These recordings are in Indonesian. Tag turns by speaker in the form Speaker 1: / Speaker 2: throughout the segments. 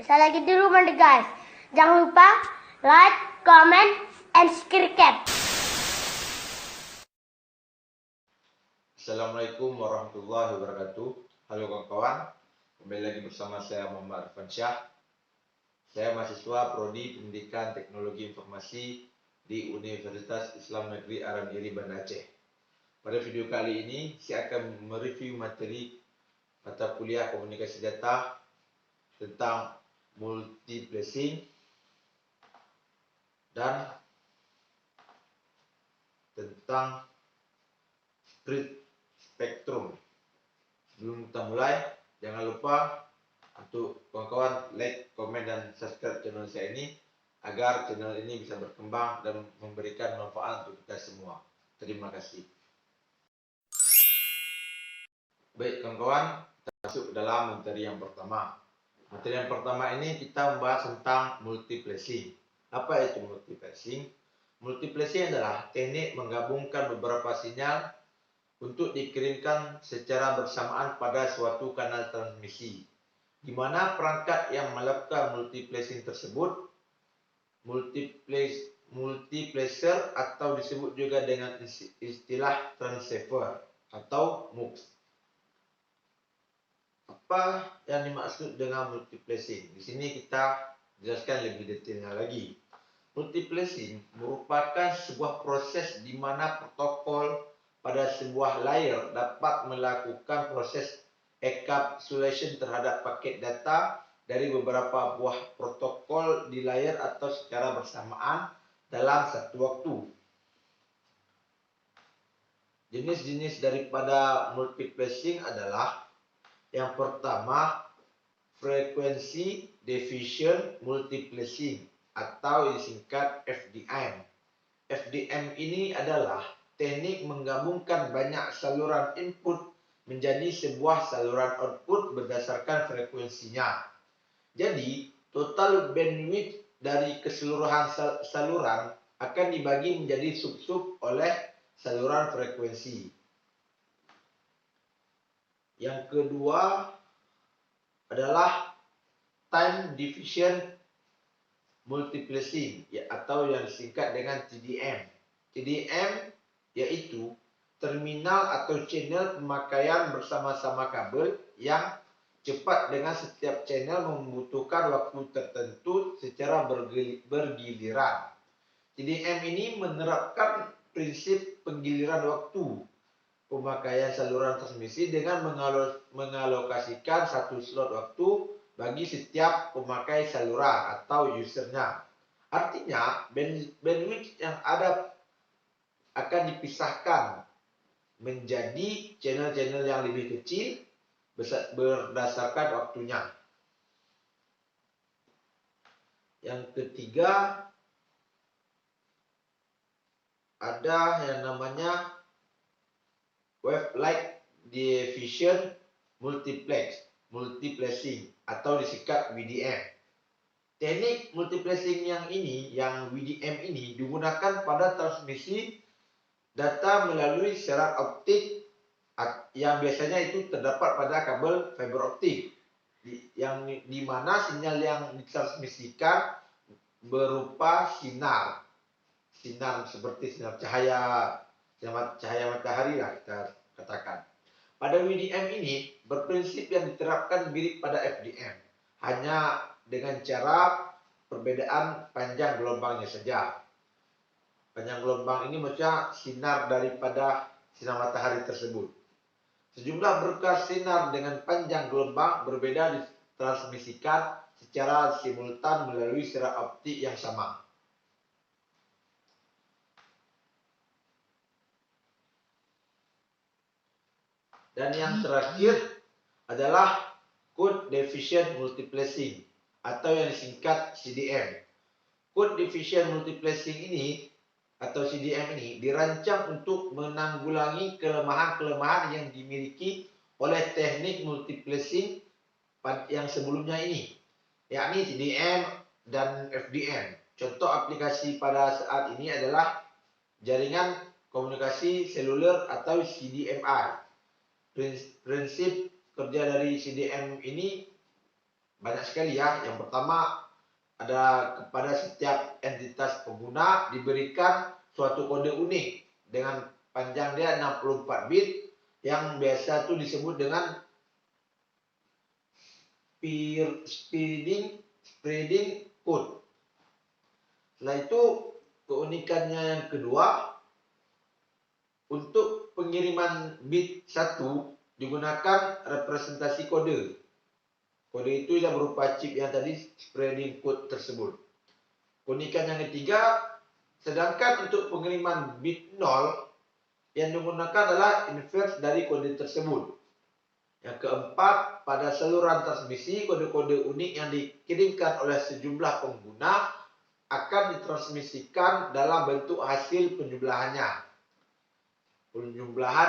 Speaker 1: Saya lagi di rumah nih guys. Jangan lupa like, comment, and subscribe.
Speaker 2: Assalamualaikum warahmatullahi wabarakatuh. Halo kawan-kawan, kembali lagi bersama saya Muhammad Arfan Syah. Saya mahasiswa Prodi Pendidikan Teknologi Informasi di Universitas Islam Negeri Aram-Iri, Banda Aceh. Pada video kali ini, saya akan mereview materi mata kuliah komunikasi data tentang multiplexing dan tentang spread spektrum. Sebelum kita mulai, jangan lupa untuk kawan-kawan like, komen, dan subscribe channel saya ini agar channel ini bisa berkembang dan memberikan manfaat untuk kita semua. Terima kasih. Baik kawan-kawan, kita masuk dalam materi yang pertama. Materi yang pertama ini kita membahas tentang multiplexing. Apa itu multiplexing? Multiplexing adalah teknik menggabungkan beberapa sinyal untuk dikirimkan secara bersamaan pada suatu kanal transmisi, di mana perangkat yang melakukan multiplexing tersebut multiplexer atau disebut juga dengan istilah transceiver atau MUX. Apa yang dimaksud dengan multiplexing? Di sini kita jelaskan lebih detailnya lagi. Multiplexing merupakan sebuah proses di mana protokol pada sebuah layer dapat melakukan proses encapsulation terhadap paket data dari beberapa buah protokol di layer atau secara bersamaan dalam satu waktu. Jenis-jenis daripada multiplexing adalah yang pertama, frekuensi diffusion multiplexing atau disingkat FDM. FDM ini adalah teknik menggabungkan banyak saluran input menjadi sebuah saluran output berdasarkan frekuensinya. Jadi, total bandwidth dari keseluruhan saluran akan dibagi menjadi sub-sub oleh saluran frekuensi. Yang kedua adalah time diffusion multiplexing atau yang disingkat dengan TDM. TDM yaitu terminal atau channel pemakaian bersama-sama kabel yang cepat dengan setiap channel membutuhkan waktu tertentu secara bergiliran. TDM ini menerapkan prinsip penggiliran waktu pemakaian saluran transmisi dengan mengalokasikan satu slot waktu bagi setiap pemakai saluran atau usernya. Artinya, bandwidth yang ada akan dipisahkan menjadi channel-channel yang lebih kecil berdasarkan waktunya. Yang ketiga, ada yang namanya wave-like diffusion multiplexing atau disingkat WDM. Teknik multiplexing yang WDM ini digunakan pada transmisi data melalui serat optik yang biasanya itu terdapat pada kabel fiber optik, yang di mana sinyal yang ditransmisikan berupa sinar seperti sinar cahaya matahari lah kita katakan. Pada WDM ini berprinsip yang diterapkan mirip pada FDM, hanya dengan cara perbedaan panjang gelombangnya saja. Panjang gelombang ini maksudnya sinar daripada sinar matahari tersebut. Sejumlah berkas sinar dengan panjang gelombang berbeda ditransmisikan secara simultan melalui serat optik yang sama. Dan yang terakhir adalah code diffusion multiplexing atau yang disingkat CDM. Code diffusion multiplexing ini atau CDM ini dirancang untuk menanggulangi kelemahan-kelemahan yang dimiliki oleh teknik multiplexing yang sebelumnya ini, yakni CDM dan FDM. Contoh aplikasi pada saat ini adalah jaringan komunikasi seluler atau CDMI. Prinsip kerja dari CDM ini banyak sekali ya. Yang pertama, ada kepada setiap entitas pengguna diberikan suatu kode unik dengan panjang dia 64 bit yang biasa itu disebut dengan spreading code. Setelah itu, keunikannya yang kedua, untuk pengiriman bit 1 digunakan representasi kode. Kode itu yang berupa chip yang tadi spreading code tersebut. Keunikan yang ketiga, sedangkan untuk pengiriman bit 0 yang digunakan adalah inverse dari kode tersebut. Yang keempat, pada saluran transmisi, kode-kode unik yang dikirimkan oleh sejumlah pengguna akan ditransmisikan dalam bentuk hasil penjumlahan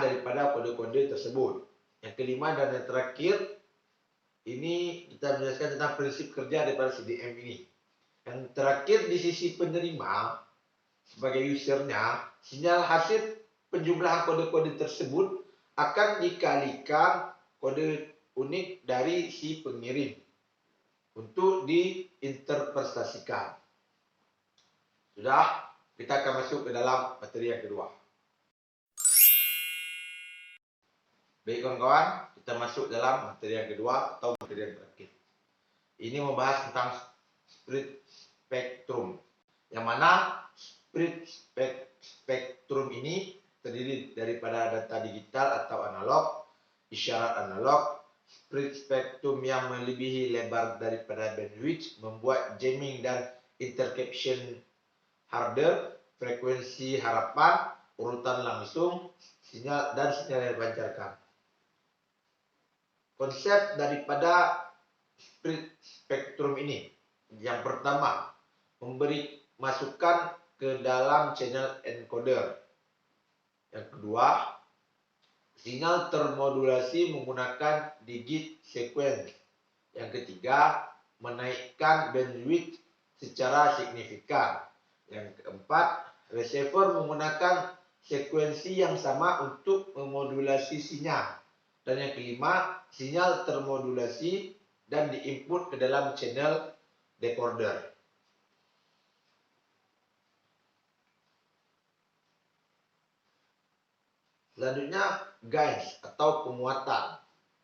Speaker 2: daripada kode-kode tersebut. Yang kelima dan yang terakhir, ini kita menjelaskan tentang prinsip kerja daripada CDM ini. Yang terakhir, di sisi penerima sebagai usernya, sinyal hasil penjumlahan kode-kode tersebut akan dikalikan kode unik dari si pengirim untuk diinterpretasikan. Sudah, kita akan masuk ke dalam materi yang kedua. Baik kawan-kawan, kita masuk dalam materi yang kedua atau materi yang terakhir. Ini membahas tentang split spectrum. Yang mana split spectrum ini terdiri daripada data digital atau analog, isyarat analog. Split spectrum yang melebihi lebar daripada bandwidth membuat jamming dan interception harder, frekuensi harapan, urutan langsung, sinyal dan sinyal yang dipancarkan. Konsep daripada split spectrum ini, yang pertama, memberi masukan ke dalam channel encoder. Yang kedua, sinyal termodulasi menggunakan digit sequence. Yang ketiga, menaikkan bandwidth secara signifikan. Yang keempat, receiver menggunakan sekuensi yang sama untuk memodulasi sinyal. Dan yang kelima, sinyal termodulasi dan diinput ke dalam channel decoder. Selanjutnya, gains atau pemuatan.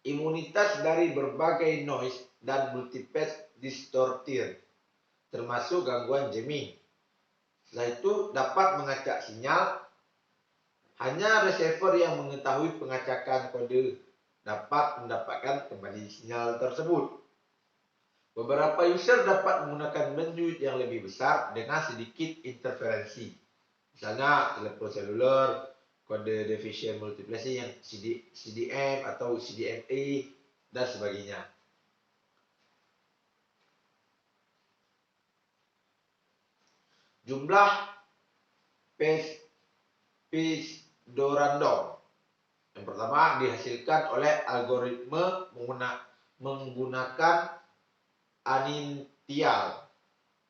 Speaker 2: Imunitas dari berbagai noise dan multipath distortion, termasuk gangguan jamming. Setelah itu dapat mengacak sinyal. Hanya receiver yang mengetahui pengacakan kode dapat mendapatkan kembali sinyal tersebut. Beberapa user dapat menggunakan bandwidth yang lebih besar dengan sedikit interferensi. Misalnya telepon seluler, kode division multiplexing yang CDM atau CDMA dan sebagainya. Jumlah phase random. Yang pertama dihasilkan oleh algoritma menggunakan anintial.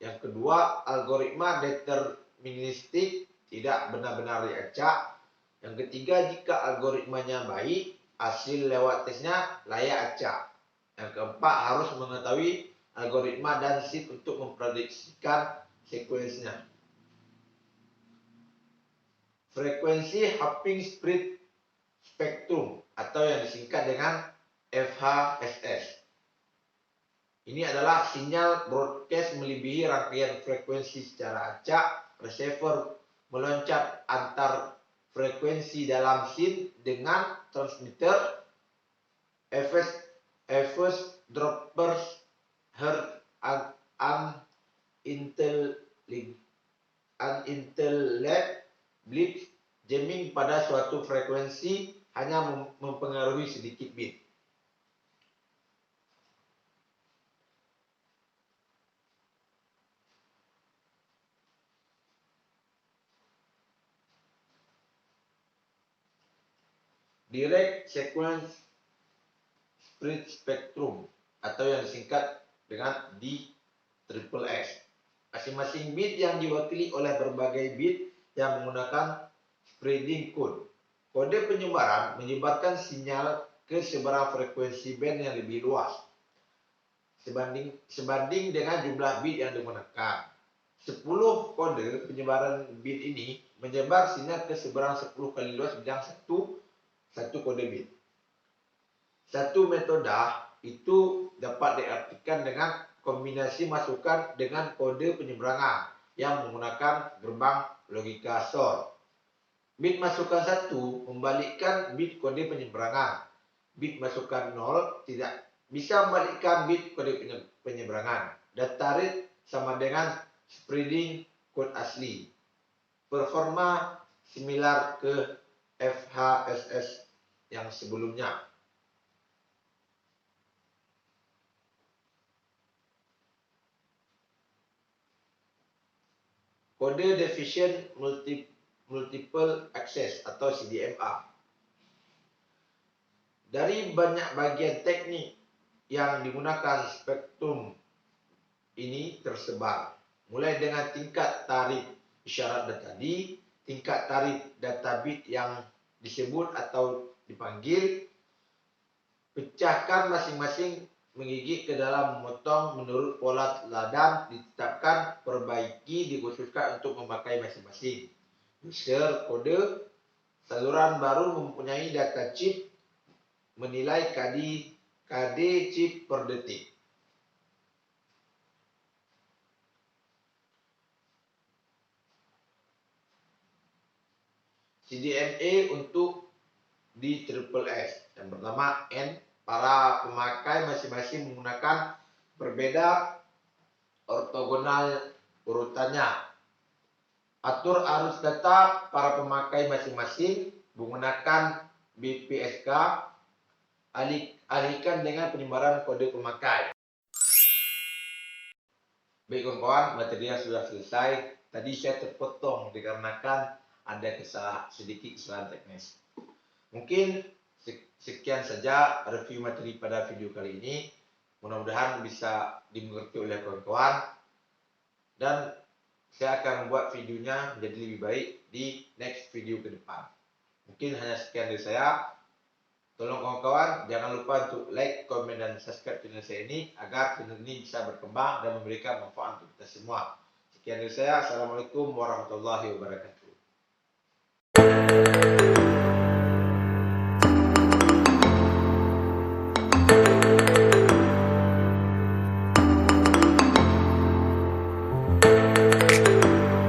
Speaker 2: Yang kedua, algoritma deterministik, tidak benar-benar diacak. Yang ketiga, jika algoritmanya baik, hasil lewat tesnya layak acak. Yang keempat, harus mengetahui algoritma dan shift untuk memprediksikan sekuensinya. Frekuensi hopping split spectrum atau yang disingkat dengan FHSS. Ini adalah sinyal broadcast melebihi rangkaian frekuensi secara acak. Receiver meloncat antar frekuensi dalam scene dengan transmitter. Average droppers heard unintelligible jamming pada suatu frekuensi hanya mempengaruhi sedikit bit. Direct sequence split spectrum atau yang disingkat dengan DSSS. Masing-masing bit yang diwakili oleh berbagai bit yang menggunakan spreading code. Kode penyebaran menyebarkan sinyal ke sebarang frekuensi band yang lebih luas. sebanding dengan jumlah bit yang digunakan. 10 kode penyebaran bit ini menyebar sinyal ke seberang 10 kali luas bidang satu kode bit. Satu metoda itu dapat diartikan dengan kombinasi masukan dengan kode penyeberangan yang menggunakan gerbang logika SOR. Bit masukan 1 membalikkan bit kode penyeberangan. Bit masukan 0 tidak bisa membalikkan bit kode penyeberangan. Data rate sama dengan spreading code asli. Performa similar ke FHSS yang sebelumnya. Kode Deficient Multiple Access atau CDMA. Dari banyak bagian teknik yang digunakan, spektrum ini tersebar. Mulai dengan tingkat tarif isyarat data tadi, tingkat tarif data bit yang disebut atau dipanggil, pecahkan masing-masing menggigit ke dalam memotong menurut pola teladan ditetapkan, perbaiki, dikhususkan untuk memakai masing-masing. User kode saluran baru mempunyai data chip menilai KD chip per detik. CDMA untuk di triple S. Yang pertama N, para pemakai masing-masing menggunakan berbeda ortogonal urutannya. Atur arus data para pemakai masing-masing menggunakan BPSK. Alihkan dengan penyebaran kode pemakai. Baik kawan-kawan, materi yang sudah selesai. Tadi saya terpotong dikarenakan ada sedikit kesalahan teknis. Mungkin sekian saja review materi pada video kali ini. Mudah-mudahan bisa dimengerti oleh kawan-kawan. Dan saya akan membuat videonya menjadi lebih baik di next video ke depan. Mungkin hanya sekian dari saya. Tolong kawan-kawan jangan lupa untuk like, komen, dan subscribe channel saya ini agar channel ini bisa berkembang dan memberikan manfaat untuk kita semua. Sekian dari saya. Assalamualaikum warahmatullahi wabarakatuh.